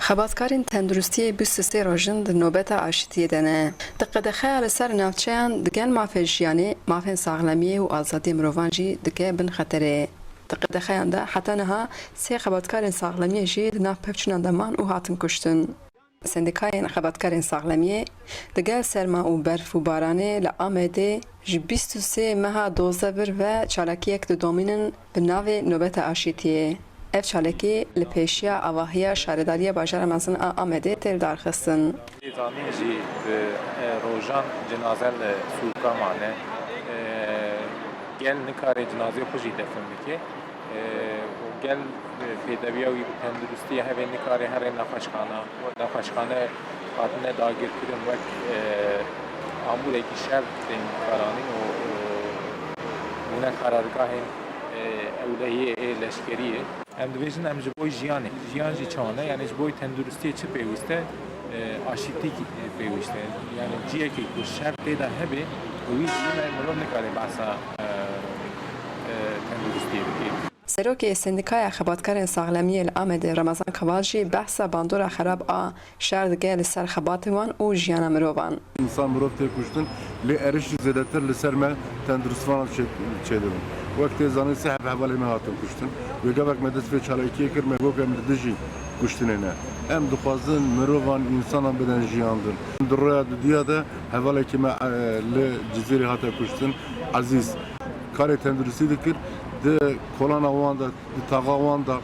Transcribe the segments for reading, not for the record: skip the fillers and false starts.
Xebatkarên tenduristiyê 23 rojin di nobeta aşîtiyê de ne. Di qedexeya li ser navçeyan di gel mafên jiyanê, mafên saxlemiyê û azadiyê mirovan jî dike bin xeterê. Di qedexeyan de heta niha sê xebatkarên saxlemiyê jî di nav pevçûnan de man û hatin kuştin. Sendikayên xebatkarên saxlemiyê di gel serma û berf û baranê li Amedê ji 23 meha 12 vir ve çalakiyek didomînin bi navê nobeta aşîtiyê. Ev çalekî li pêşiya avahiya şaredariya bajara mezin a Amedê têr darxistin. Zanîn jî bi rojan cenaze li sûka mane gel nikare cenazê xwe jî defin bike û gel pêdeviya wî bi tendurustiya hevê nikare herê nexweşxane hatine dagirkirin wek amûrekî şev tên karanîn û bûne karargahên ewlehiyê ê leşkeriyê. Em dibêjin em ji bo jiyanê, jiyan jî çawane yani ji bo tenduristiyê çi pêwîst e aşîtîk pêwîst e yani ciyekê ku şev tê de hebe wî jî mirov nikare behsa tenduristiyê bike. Serokê Sendikaya Xebatkarên Saxlemiyê li Amedê Ramazan Kewal jî behsa bandora xerab a şer dike li ser xebatê wan û jiyana mirovan. İnsan mirov tê kuştin lê êriş jî zêdetir li ser me tenduristvanan çêdibin. Wek tê zanîn sê hevhevalê me hatin kuştin. Wê gevek me dest vê çalakiyê kir me gok em li dijî kuştinê ne. Em dixwazin mirovan însanan bidin jiyandin. Di roya dudiya de hevalekî me li Cizîrê hate kuştin Ezîz. Karê tenduristî dikir di kolana wan da di taxa wan da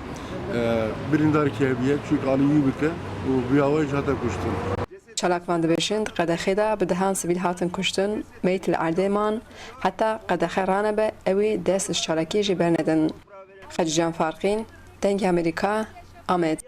birîndarî keviye çünkü alî bike û bîyawe jî hate kuştin. Çalakvan dibêjin di qedexê de bi dihan sivîl hatin kuştin, meyt li erdê man, heta qedexe ranebe ew ê dest ji çalakiyê jî bernedin. Xecican Farqîn, Dengê Amerîka, Amed.